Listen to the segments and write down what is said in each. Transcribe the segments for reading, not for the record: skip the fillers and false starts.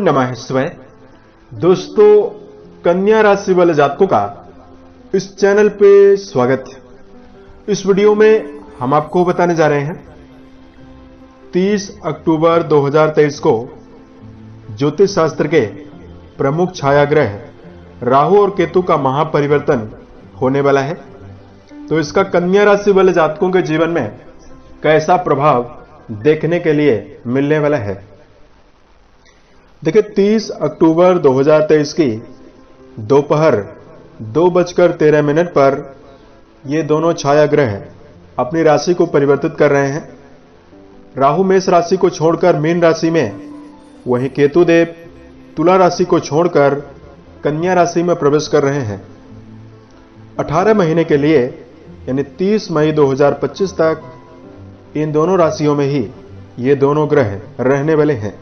नमः शिवाय। दोस्तों, कन्या राशि वाले जातकों का इस चैनल पे स्वागत है। इस वीडियो में हम आपको बताने जा रहे हैं 30 अक्टूबर 2023 को ज्योतिष शास्त्र के प्रमुख छायाग्रह राहु और केतु का महापरिवर्तन होने वाला है। तो इसका कन्या राशि वाले जातकों के जीवन में कैसा प्रभाव देखने के लिए मिलने वाला है। देखिए, 30 अक्टूबर 2023 की दोपहर 2:13 पर ये दोनों छायाग्रह अपनी राशि को परिवर्तित कर रहे हैं। राहु मेष राशि को छोड़कर मीन राशि में, वहीं केतु देव तुला राशि को छोड़कर कन्या राशि में प्रवेश कर रहे हैं। 18 महीने के लिए यानी 30 मई 2025 तक इन दोनों राशियों में ही ये दोनों ग्रह रहने वाले हैं।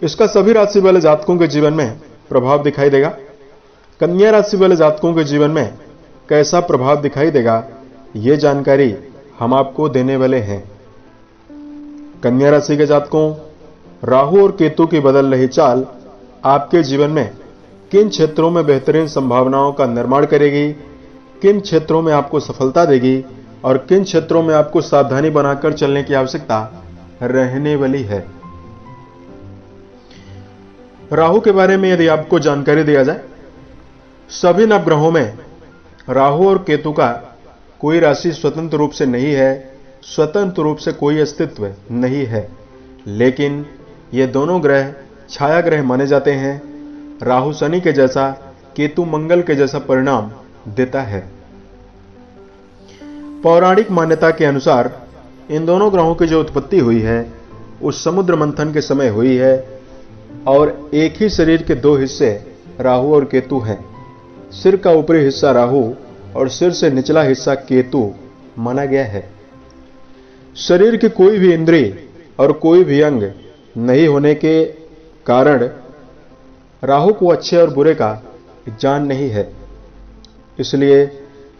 इसका सभी राशि वाले जातकों के जीवन में प्रभाव दिखाई देगा। कन्या राशि वाले जातकों के जीवन में कैसा प्रभाव दिखाई देगा, ये जानकारी हम आपको देने वाले हैं। कन्या राशि के जातकों, राहु और केतु की बदल रही चाल आपके जीवन में किन क्षेत्रों में बेहतरीन संभावनाओं का निर्माण करेगी, किन क्षेत्रों में आपको सफलता देगी और किन क्षेत्रों में आपको सावधानी बनाकर चलने की आवश्यकता रहने वाली है। राहु के बारे में यदि आपको जानकारी दिया जाए, सभी नवग्रहों में राहु और केतु का कोई राशि स्वतंत्र रूप से नहीं है, स्वतंत्र रूप से कोई अस्तित्व नहीं है, लेकिन ये दोनों ग्रह छाया ग्रह माने जाते हैं। राहु शनि के जैसा, केतु मंगल के जैसा परिणाम देता है। पौराणिक मान्यता के अनुसार इन दोनों ग्रहों की जो उत्पत्ति हुई है उस समुद्र मंथन के समय हुई है और एक ही शरीर के दो हिस्से राहु और केतु हैं। सिर का ऊपरी हिस्सा राहु और सिर से निचला हिस्सा केतु माना गया है। शरीर की कोई भी इंद्रिय और कोई भी अंग नहीं होने के कारण राहु को अच्छे और बुरे का ज्ञान नहीं है। इसलिए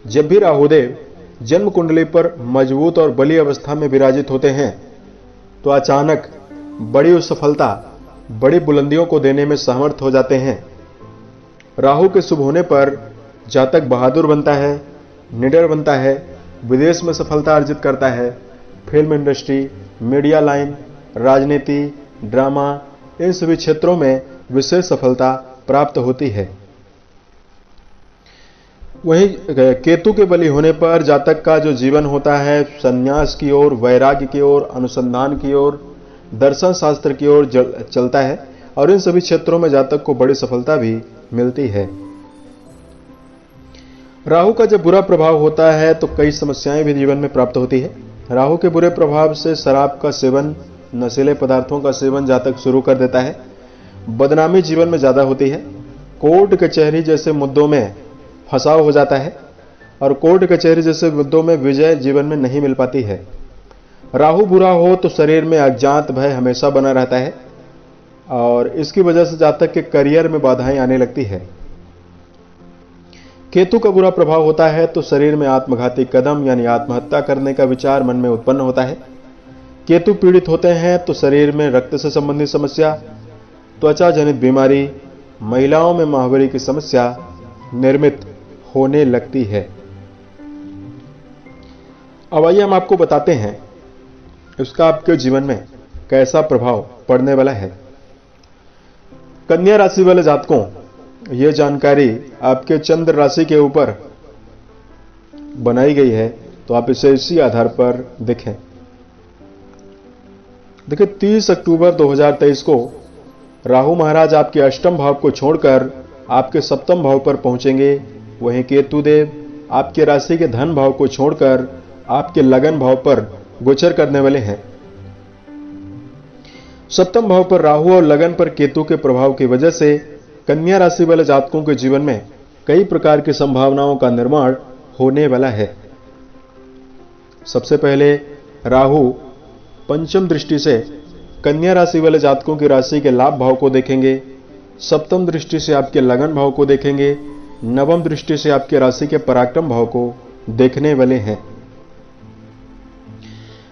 जब भी राहुदेव जन्म कुंडली पर मजबूत और बली अवस्था में विराजित होते हैं तो अचानक बड़ी सफलता, बड़ी बुलंदियों को देने में समर्थ हो जाते हैं। राहु के शुभ होने पर जातक बहादुर बनता है, निडर बनता है, विदेश में सफलता अर्जित करता है, फिल्म इंडस्ट्री, मीडिया लाइन, राजनीति, ड्रामा, इन सभी क्षेत्रों में विशेष सफलता प्राप्त होती है। वहीं केतु के बली होने पर जातक का जो जीवन होता है संन्यास की ओर, वैराग्य की ओर, अनुसंधान की ओर, दर्शन शास्त्र की ओर चलता है और इन सभी क्षेत्रों में जातक को बड़ी सफलता भी मिलती है। राहु का जब बुरा प्रभाव होता है तो कई समस्याएं भी जीवन में प्राप्त होती है। राहु के बुरे प्रभाव से शराब का सेवन, नशीले पदार्थों का सेवन जातक शुरू कर देता है। बदनामी जीवन में ज्यादा होती है। कोर्ट कचहरी जैसे मुद्दों में फंसाव हो जाता है और कोर्ट कचहरी जैसे मुद्दों में विजय जीवन में नहीं मिल पाती है। राहु बुरा हो तो शरीर में अज्ञात भय हमेशा बना रहता है और इसकी वजह से जातक के करियर में बाधाएं आने लगती है। केतु का बुरा प्रभाव होता है तो शरीर में आत्मघाती कदम यानी आत्महत्या करने का विचार मन में उत्पन्न होता है। केतु पीड़ित होते हैं तो शरीर में रक्त से संबंधित समस्या, त्वचा जनित बीमारी, महिलाओं में माहवारी की समस्या निर्मित होने लगती है। अब आइए हम आपको बताते हैं इसका आपके जीवन में कैसा प्रभाव पड़ने वाला है। कन्या राशि वाले जातकों, यह जानकारी आपके चंद्र राशि के ऊपर बनाई गई है तो आप इसे इसी आधार पर देखें। देखिए, 30 अक्टूबर 2023 को राहु महाराज आपके अष्टम भाव को छोड़कर आपके सप्तम भाव पर पहुंचेंगे। वहीं केतु देव आपके राशि के धन भाव को छोड़कर आपके लगन भाव पर गोचर करने वाले हैं। सप्तम भाव पर राहु और लगन पर केतु के प्रभाव की वजह से कन्या राशि वाले जातकों के जीवन में कई प्रकार की संभावनाओं का निर्माण होने वाला है। सबसे पहले राहु पंचम दृष्टि से कन्या राशि वाले जातकों की राशि के लाभ भाव को देखेंगे, सप्तम दृष्टि से आपके लगन भाव को देखेंगे, नवम दृष्टि से आपके राशि के पराक्रम भाव को देखने वाले हैं।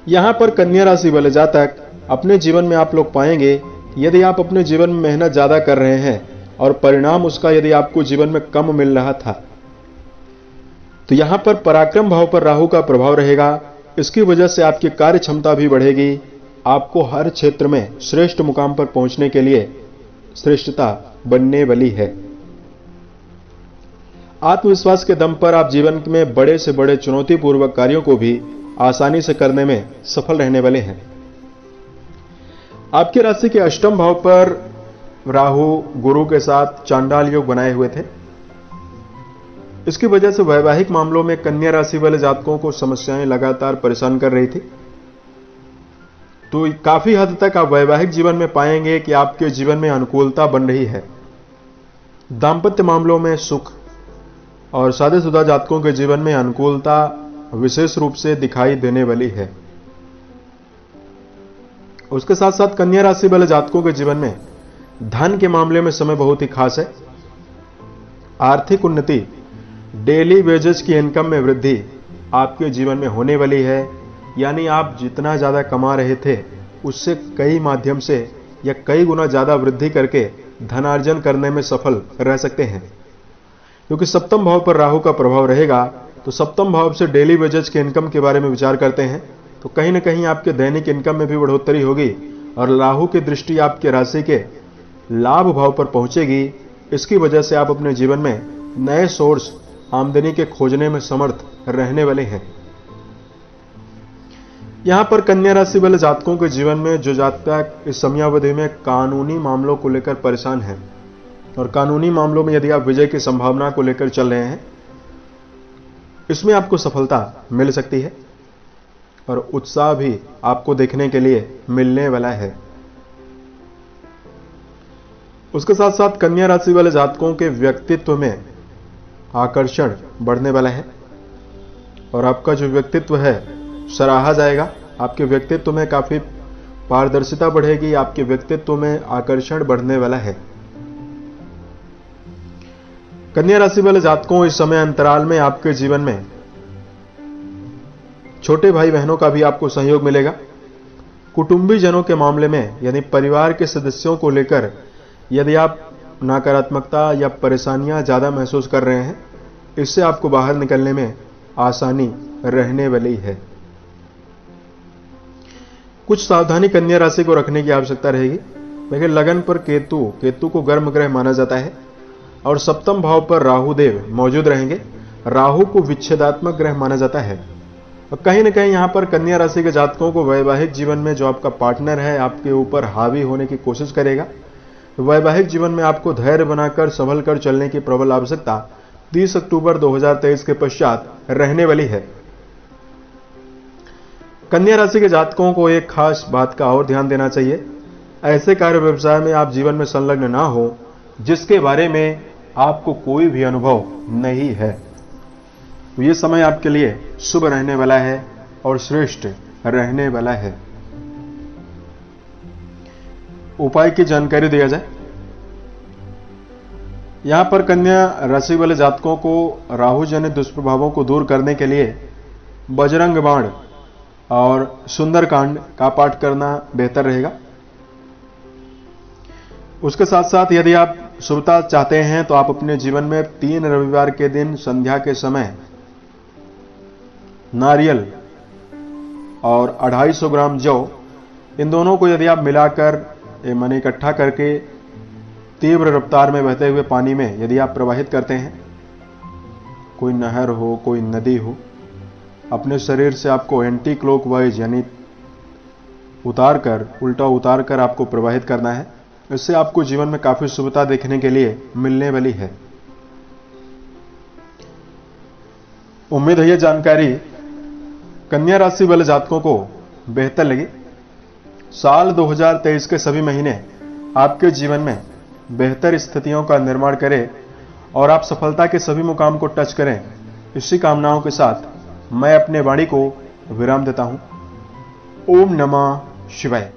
यहां पर कन्या राशि वाले जातक अपने जीवन में आप लोग पाएंगे यदि आप अपने जीवन में मेहनत ज्यादा कर रहे हैं और परिणाम उसका यदि आपको जीवन में कम मिल रहा था, तो यहां पर पराक्रम भाव पर राहु का प्रभाव रहेगा। इसकी वजह से आपकी कार्य क्षमता भी बढ़ेगी। आपको हर क्षेत्र में श्रेष्ठ मुकाम पर पहुंचने के लिए श्रेष्ठता बनने वाली है। आत्मविश्वास के दम पर आप जीवन में बड़े से बड़े चुनौतीपूर्वक कार्यों को भी आसानी से करने में सफल रहने वाले हैं। आपकी राशि के अष्टम भाव पर राहु गुरु के साथ चांडाल योग बनाए हुए थे। इसकी वजह से वैवाहिक मामलों में कन्या राशि वाले जातकों को समस्याएं लगातार परेशान कर रही थी। तो काफी हद तक आप वैवाहिक जीवन में पाएंगे कि आपके जीवन में अनुकूलता बन रही है। दांपत्य मामलों में सुख और शादीशुदा जातकों के जीवन में अनुकूलता विशेष रूप से दिखाई देने वाली है। उसके साथ साथ कन्या राशि वाले जातकों के जीवन में धन के मामले में समय बहुत ही खास है। आर्थिक उन्नति, डेली वेजेस की इनकम में वृद्धि आपके जीवन में होने वाली है। यानी आप जितना ज्यादा कमा रहे थे उससे कई माध्यम से या कई गुना ज्यादा वृद्धि करके धनार्जन करने में सफल रह सकते हैं। क्योंकि सप्तम भाव पर राहु का प्रभाव रहेगा, तो सप्तम भाव से डेली वेजेस के इनकम के बारे में विचार करते हैं, तो कहीं ना कहीं आपके दैनिक इनकम में भी बढ़ोतरी होगी और राहु की दृष्टि आपके राशि के लाभ भाव पर पहुंचेगी। इसकी वजह से आप अपने जीवन में नए सोर्स आमदनी के खोजने में समर्थ रहने वाले हैं। यहां पर कन्या राशि वाले जातकों के जीवन में जो जातक इस समयावधि में कानूनी मामलों को लेकर परेशान हैं और कानूनी मामलों में यदि आप विजय की संभावना को लेकर चल रहे हैं, इसमें आपको सफलता मिल सकती है और उत्साह भी आपको देखने के लिए मिलने वाला है। उसके साथ साथ कन्या राशि वाले जातकों के व्यक्तित्व में आकर्षण बढ़ने वाला है और आपका जो व्यक्तित्व है सराहा जाएगा। आपके व्यक्तित्व में काफी पारदर्शिता बढ़ेगी, आपके व्यक्तित्व में आकर्षण बढ़ने वाला है। कन्या राशि वाले जातकों इस समय अंतराल में आपके जीवन में छोटे भाई बहनों का भी आपको सहयोग मिलेगा। कुटुंबी जनों के मामले में यानी परिवार के सदस्यों को लेकर यदि आप नकारात्मकता या परेशानियां ज्यादा महसूस कर रहे हैं, इससे आपको बाहर निकलने में आसानी रहने वाली है। कुछ सावधानी कन्या राशि को रखने की आवश्यकता रहेगी। देखिए, लगन पर केतु को गर्म ग्रह माना जाता है और सप्तम भाव पर राहु देव मौजूद रहेंगे। राहु को विच्छेदात्मक ग्रह माना जाता है और कहीं ना कहीं यहां पर कन्या राशि के जातकों को वैवाहिक जीवन में जो आपका पार्टनर है आपके ऊपर हावी होने की कोशिश करेगा। वैवाहिक जीवन में आपको धैर्य बनाकर संभल कर चलने की प्रबल आवश्यकता 30 अक्टूबर 2023 के पश्चात रहने वाली है। कन्या राशि के जातकों को एक खास बात का और ध्यान देना चाहिए। ऐसे कार्य व्यवसाय में आप जीवन में संलग्न ना हो जिसके बारे में आपको कोई भी अनुभव नहीं है। तो ये समय आपके लिए शुभ रहने वाला है और श्रेष्ठ रहने वाला है। उपाय की जानकारी दिया जाए। यहां पर कन्या राशि वाले जातकों को राहु जनित दुष्प्रभावों को दूर करने के लिए बजरंग बाण और सुंदरकांड का पाठ करना बेहतर रहेगा। उसके साथ साथ यदि आप शुभता चाहते हैं तो आप अपने जीवन में 3 रविवार के दिन संध्या के समय नारियल और 250 ग्राम जौ, इन दोनों को यदि आप मिलाकर माने इकट्ठा करके तीव्र रफ्तार में बहते हुए पानी में यदि आप प्रवाहित करते हैं, कोई नहर हो कोई नदी हो, अपने शरीर से आपको एंटी क्लॉकवाइज यानी उल्टा उतार कर आपको प्रवाहित करना है। इससे आपको जीवन में काफी शुभता देखने के लिए मिलने वाली है। उम्मीद है यह जानकारी कन्या राशि वाले जातकों को बेहतर लगी। साल 2023 के सभी महीने आपके जीवन में बेहतर स्थितियों का निर्माण करें और आप सफलता के सभी मुकाम को टच करें। इसी कामनाओं के साथ मैं अपने वाणी को विराम देता हूं। ओम नमः शिवाय।